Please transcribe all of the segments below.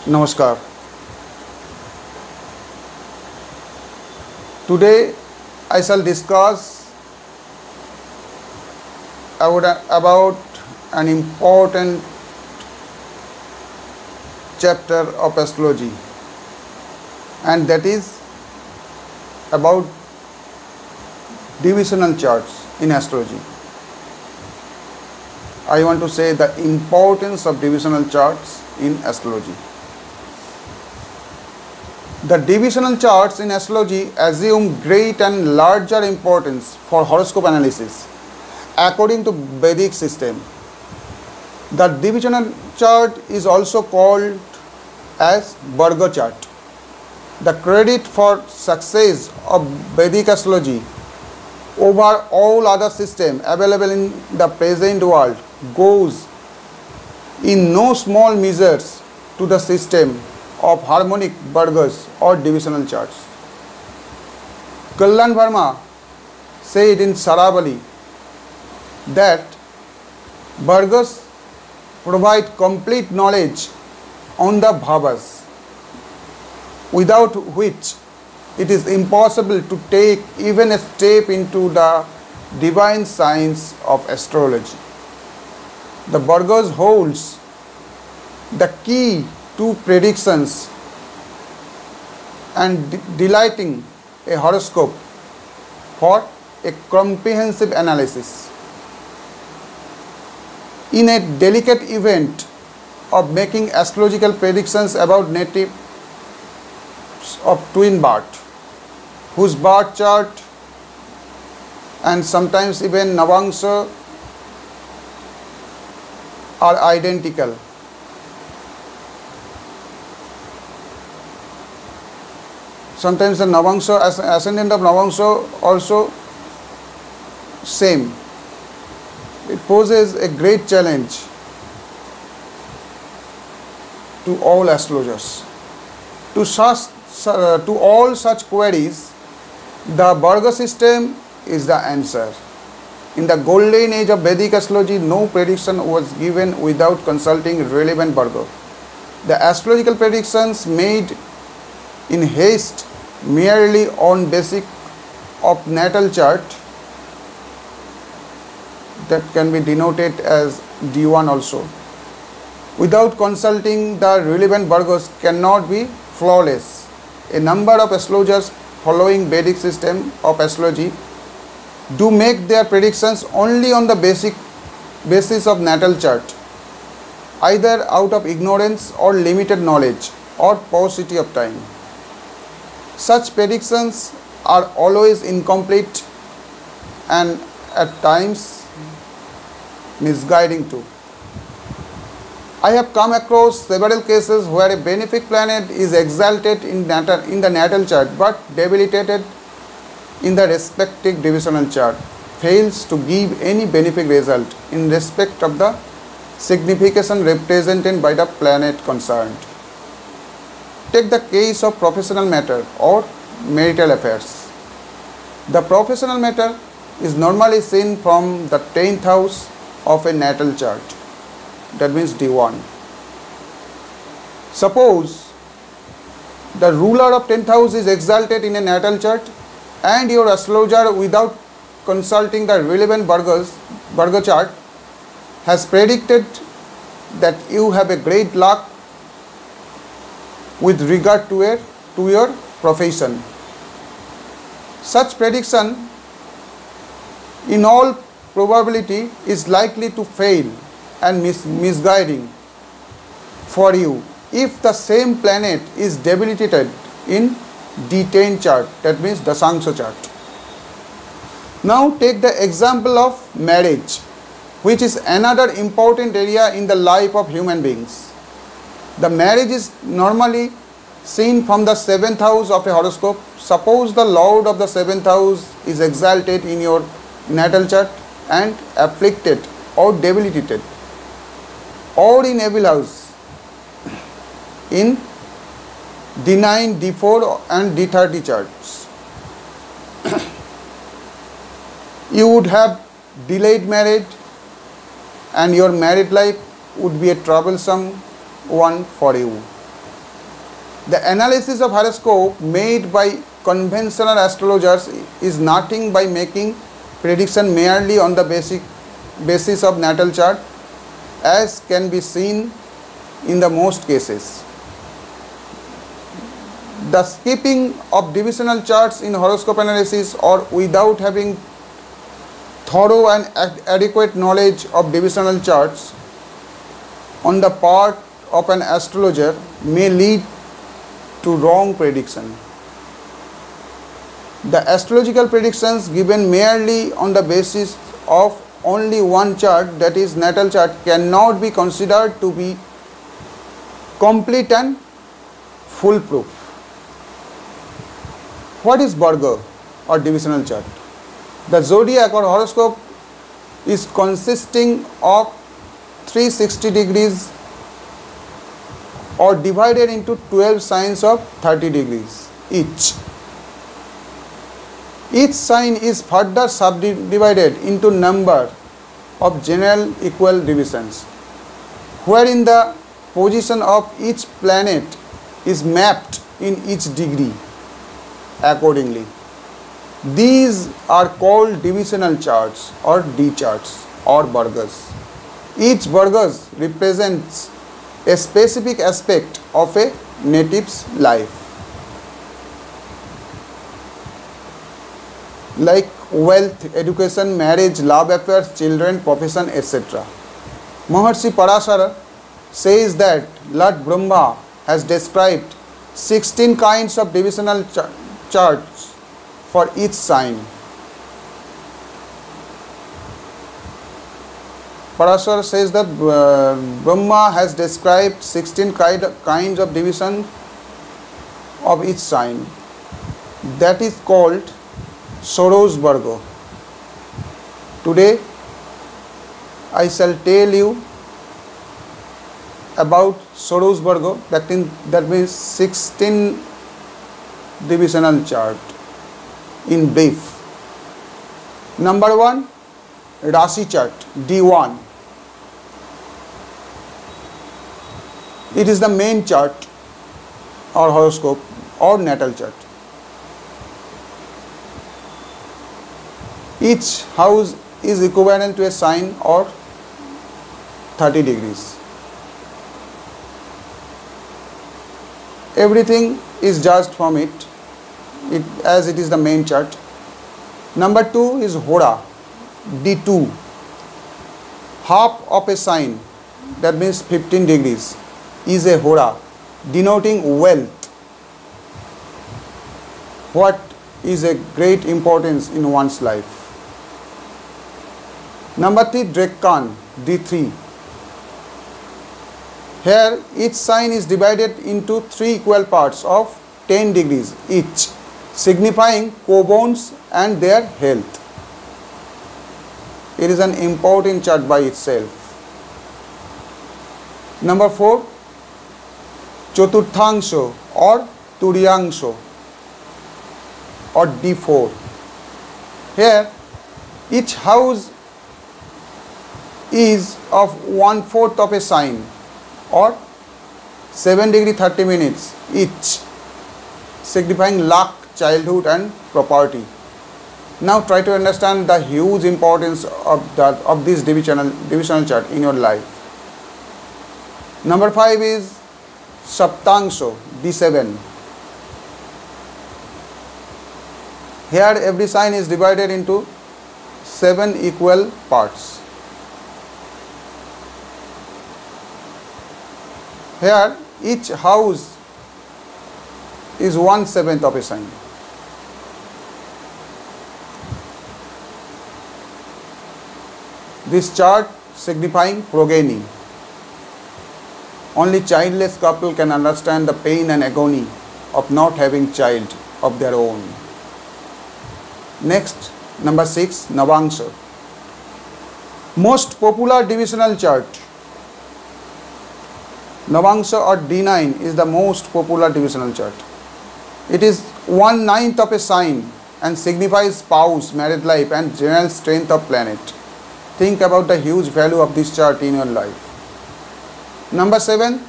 Namaskar. Today I shall discuss about an important chapter of astrology, and that is about divisional charts in astrology. I want to say the importance of divisional charts in astrology. The divisional charts in astrology assume great and larger importance for horoscope analysis according to Vedic system. The divisional chart is also called as Varga chart. The credit for success of Vedic astrology over all other systems available in the present world goes in no small measures to the system of harmonic Vargas or divisional charts. Kalyan Verma said in Saravali that Vargas provide complete knowledge on the bhavas, without which it is impossible to take even a step into the divine science of astrology. The Vargas holds the key to predictions and delighting a horoscope for a comprehensive analysis. In a delicate event of making astrological predictions about natives of twin birth, whose birth chart and sometimes even Navangsha are identical, sometimes the Navangsha, ascendant of Navangsha also same. It poses a great challenge to all astrologers. To all such queries, the Varga system is the answer. In the golden age of Vedic astrology, no prediction was given without consulting relevant Varga. The astrological predictions made in haste merely on basis of natal chart, that can be denoted as D1 also, without consulting the relevant Vargas cannot be flawless. A number of astrologers following Vedic system of astrology do make their predictions only on the basis of natal chart, either out of ignorance or limited knowledge or paucity of time. Such predictions are always incomplete and at times misguiding too. I have come across several cases where a benefic planet is exalted in the natal chart but debilitated in the respective divisional chart fails to give any benefic result in respect of the signification represented by the planet concerned. Take the case of professional matter or marital affairs. The professional matter is normally seen from the 10th house of a natal chart, that means D1. Suppose the ruler of 10th house is exalted in a natal chart and your astrologer, without consulting the relevant Varga chart, has predicted that you have a great luck with regard to your profession. Such prediction in all probability is likely to fail and misguiding for you if the same planet is debilitated in D10 chart, that means the Dasangsha chart. Now take the example of marriage, which is another important area in the life of human beings. The marriage is normally seen from the 7th house of a horoscope. Suppose the lord of the 7th house is exalted in your natal chart and afflicted or debilitated or in evil house in D9, D4 and D30 charts. You would have delayed marriage and your married life would be a troublesome one for you. The analysis of horoscope made by conventional astrologers is nothing by making prediction merely on the basis of natal chart, as can be seen in the most cases. The skipping of divisional charts in horoscope analysis, or without having thorough and adequate knowledge of divisional charts on the part of an astrologer, may lead to wrong prediction. The astrological predictions given merely on the basis of only one chart, that is natal chart, cannot be considered to be complete and foolproof. What is Virgo or divisional chart? The zodiac or horoscope is consisting of 360 degrees or divided into 12 signs of 30 degrees each. Each sign is further subdivided into number of general equal divisions, wherein the position of each planet is mapped in each degree accordingly. These are called divisional charts or D charts or Virgas. Each Virgas represents a specific aspect of a native's life, like wealth, education, marriage, love affairs, children, profession, etc. Maharshi Parashara says that Lord Brahma has described 16 kinds of divisional charts for each sign. Parashar says that Brahma has described 16 kinds of division of each sign. That is called Soros Virgo. Today I shall tell you about Soros Virgo, that means 16 divisional chart in brief. Number 1, Rashi chart, D1. It is the main chart or horoscope or natal chart. Each house is equivalent to a sign or 30 degrees. Everything is judged from it as it is the main chart. Number 2 is Hora, D2. Half of a sign, that means 15 degrees, is a Hora, denoting wealth. What is a great importance in one's life. Number 3, Decan, D3. Here each sign is divided into 3 equal parts of 10 degrees each, signifying co-bones and their health. It is an important chart by itself. Number 4, Chaturthangsho or Turyangsho or D4. Here each house is of 1/4 of a sign or 7 degree 30 minutes each, signifying luck, childhood and property. Now try to understand the huge importance of this divisional chart in your life. Number 5 is Saptangsho, D7. Here every sign is divided into 7 equal parts. Here each house is 1/7 of a sign. This chart signifying progeny. Only childless couple can understand the pain and agony of not having child of their own. Next, number 6, Navangsha. Most popular divisional chart. Navangsha or D9 is the most popular divisional chart. It is 1/9 of a sign and signifies spouse, married life and general strength of planet. Think about the huge value of this chart in your life. Number 7,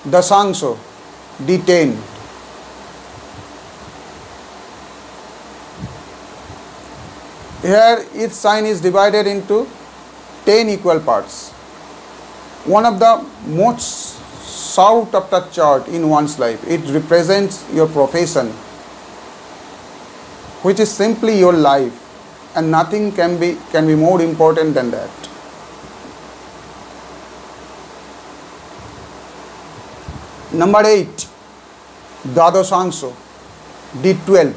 Dasangsha, D10. Here each sign is divided into 10 equal parts. One of the most sought after chart in one's life. It represents your profession, which is simply your life, and nothing can be more important than that. Number 8, Dvadashangsho, D12.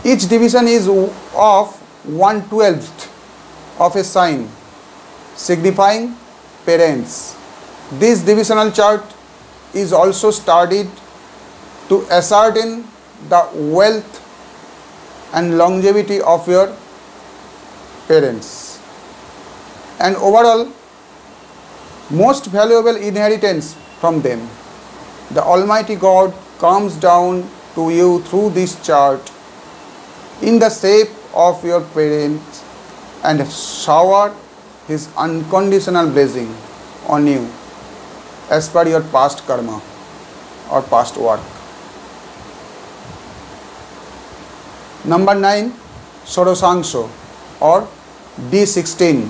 Each division is of 1/12 of a sign, signifying parents. This divisional chart is also studied to ascertain the wealth and longevity of your parents, and overall most valuable inheritance from them. The Almighty God comes down to you through this chart in the shape of your parents and shower His unconditional blessing on you as per your past karma or past work. Number 9, Shoroshangsho or D16.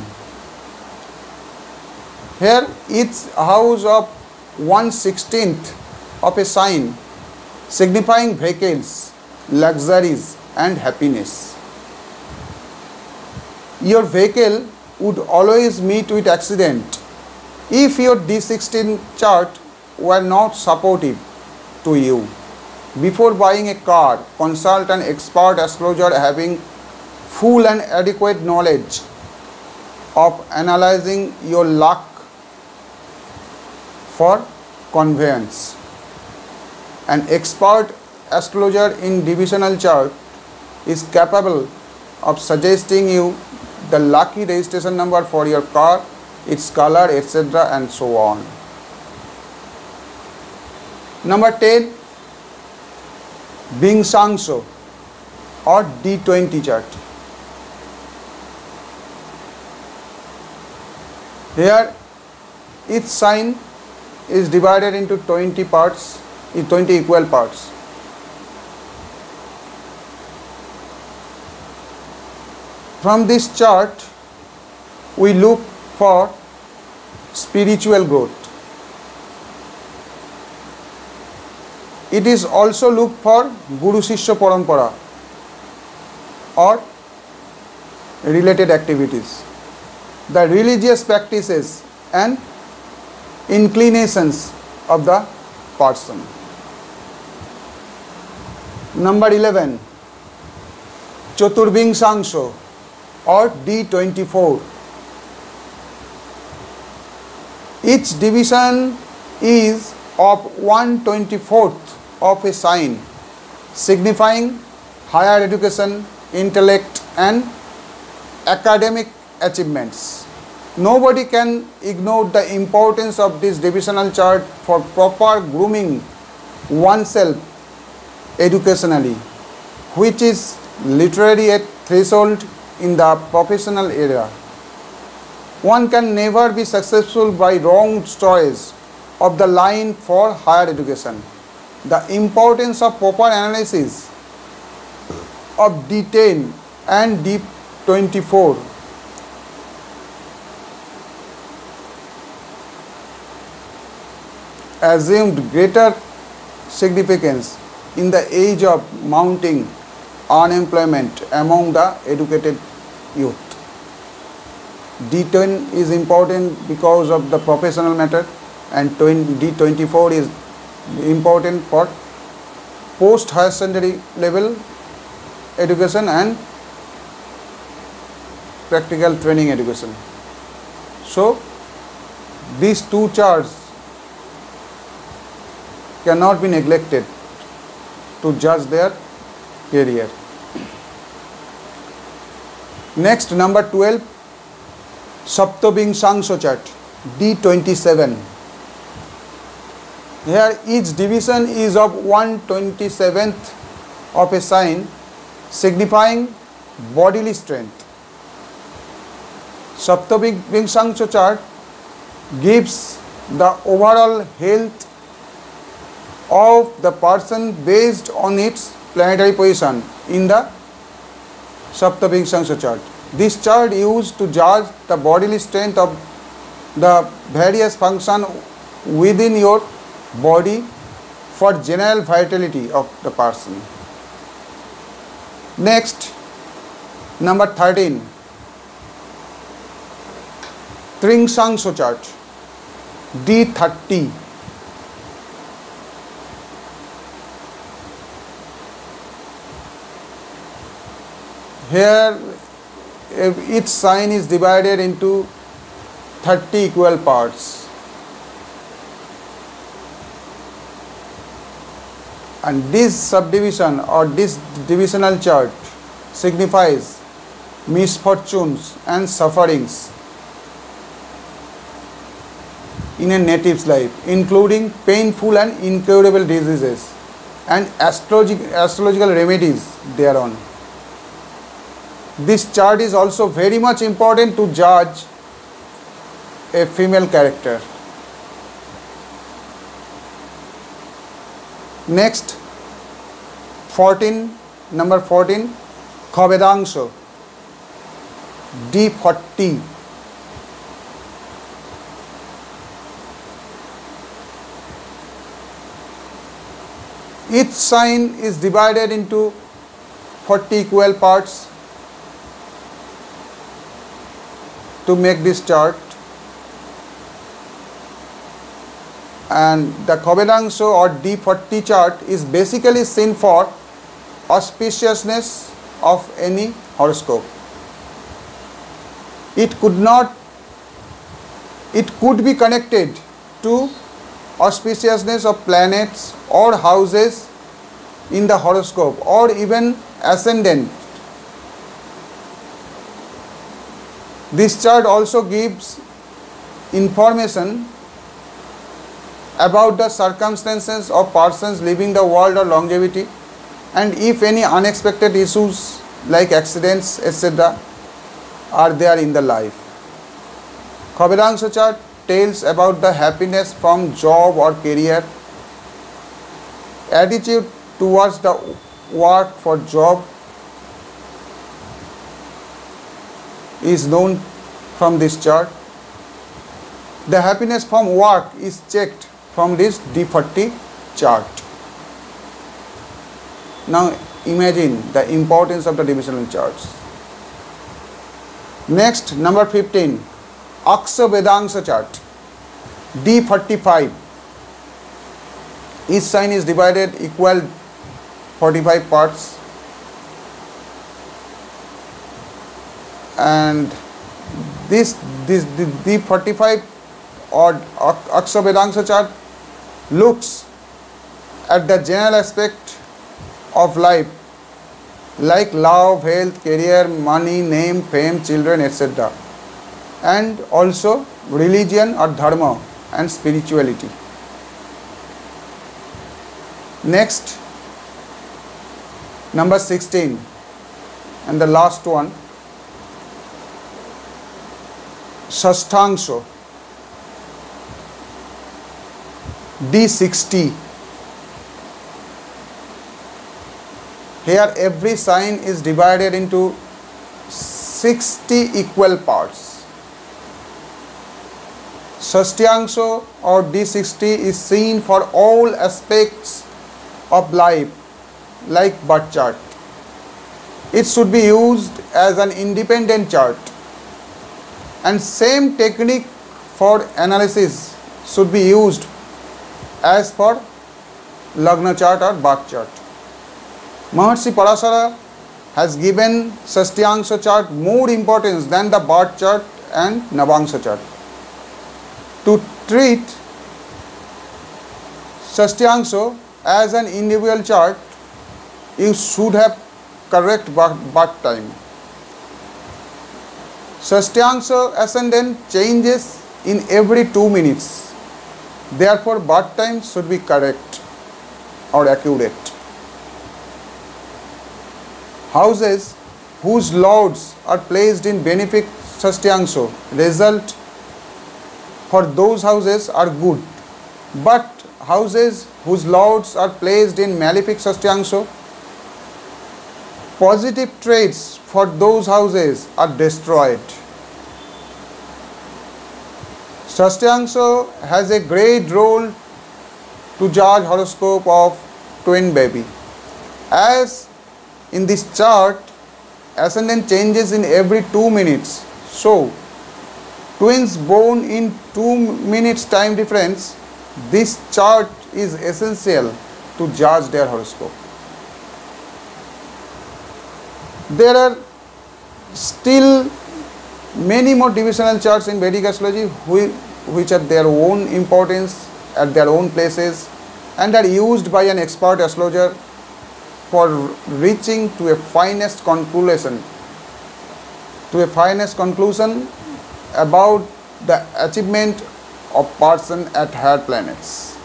Here each house of 1/16 of a sign, signifying vehicles, luxuries and happiness. Your vehicle would always meet with accident if your D16 chart were not supportive to you. Before buying a car, consult an expert astrologer having full and adequate knowledge of analyzing your luck for conveyance. An expert astrologer in divisional chart is capable of suggesting you the lucky registration number for your car, its color, etc. and so on. Number 10, Bhingshangsho or D20 chart. Here each sign is divided into 20 parts, 20 equal parts. From this chart we look for spiritual growth. It is also looked for Guru Shishya Parampara or related activities, the religious practices and inclinations of the person. Number 11, Chaturbhingshangsho or D24. Each division is of 1/24 of a sign, signifying higher education, intellect and academic achievements. Nobody can ignore the importance of this divisional chart for proper grooming oneself educationally, which is literally a threshold in the professional area. One can never be successful by wrong choice of the line for higher education. The importance of proper analysis of D10 and D24 assumed greater significance in the age of mounting unemployment among the educated youth. D10 is important because of the professional matter, and D24 is important for post higher secondary level education and practical training education. So these two charts cannot be neglected to judge their career. Next, number 12, Saptabhingshangsho chart, D27. Here each division is of 1/27th of a sign, signifying bodily strength. Saptabhingshangsho chart gives the overall health of the person based on its planetary position in the Saptavingshangsha chart. This chart used to judge the bodily strength of the various function within your body for general vitality of the person. Next, number 13, Tringshangsha chart, D30. Here each sign is divided into 30 equal parts, and this subdivision or this divisional chart signifies misfortunes and sufferings in a native's life, including painful and incurable diseases and astrological remedies thereon. This chart is also very much important to judge a female character. Next, number 14, Khavedangsha, D40. Each sign is divided into 40 equal parts to make this chart, and the Khavedangsha or D40 chart is basically seen for auspiciousness of any horoscope. It could be connected to auspiciousness of planets or houses in the horoscope, or even ascendant. This chart also gives information about the circumstances of persons leaving the world or longevity, and if any unexpected issues like accidents etc. are there in the life. Khavedangsha chart tells about the happiness from job or career, attitude towards the work for job is known from this chart. The happiness from work is checked from this D40 chart. Now imagine the importance of the divisional charts. Next, number 15, Aksavedangsha chart, D45. Each sign is divided equal 45 parts, and this D45 or Aksavedangsha chart looks at the general aspect of life like love, health, career, money, name, fame, children, etc. and also religion or dharma and spirituality. Next, number 16 and the last one, Shashtangsha, D60. Here every sign is divided into 60 equal parts. Shashtangsha or D60 is seen for all aspects of life like birth chart. It should be used as an independent chart, and same technique for analysis should be used as for Lagna chart or birth chart. Maharshi Parashara has given Shashtangsha chart more importance than the birth chart and Navangsha chart. To treat Shashtangsha as an individual chart, you should have correct birth time. Shashtangsha ascendant changes in every 2 minutes. Therefore, birth time should be correct or accurate. Houses whose lords are placed in benefic Shashtangsha result for those houses are good, but houses whose lords are placed in malefic Shashtangsha positive traits for those houses are destroyed. Shashtangsha has a great role to judge horoscope of twin baby. As in this chart, ascendant changes in every 2 minutes. So, twins born in 2 minutes time difference, this chart is essential to judge their horoscope. There are still many more divisional charts in Vedic astrology which are their own importance at their own places and are used by an expert astrologer for reaching to a finest conclusion about the achievement of person at higher planets.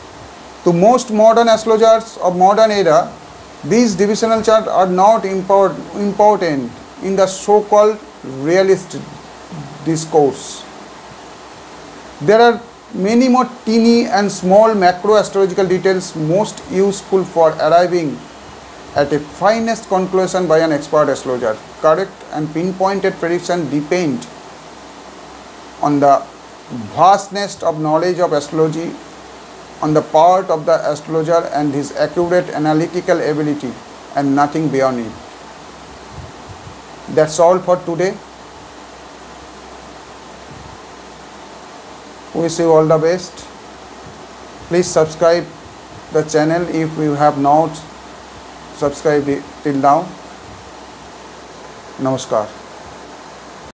To most modern astrologers of modern era, these divisional charts are not important in the so-called realist discourse. There are many more teeny and small macro astrological details most useful for arriving at a finest conclusion by an expert astrologer. Correct and pinpointed prediction depend on the vastness of knowledge of astrology on the part of the astrologer and his accurate analytical ability and nothing beyond it. That's all for today. Wish you all the best. Please subscribe the channel if you have not subscribed till now. Namaskar.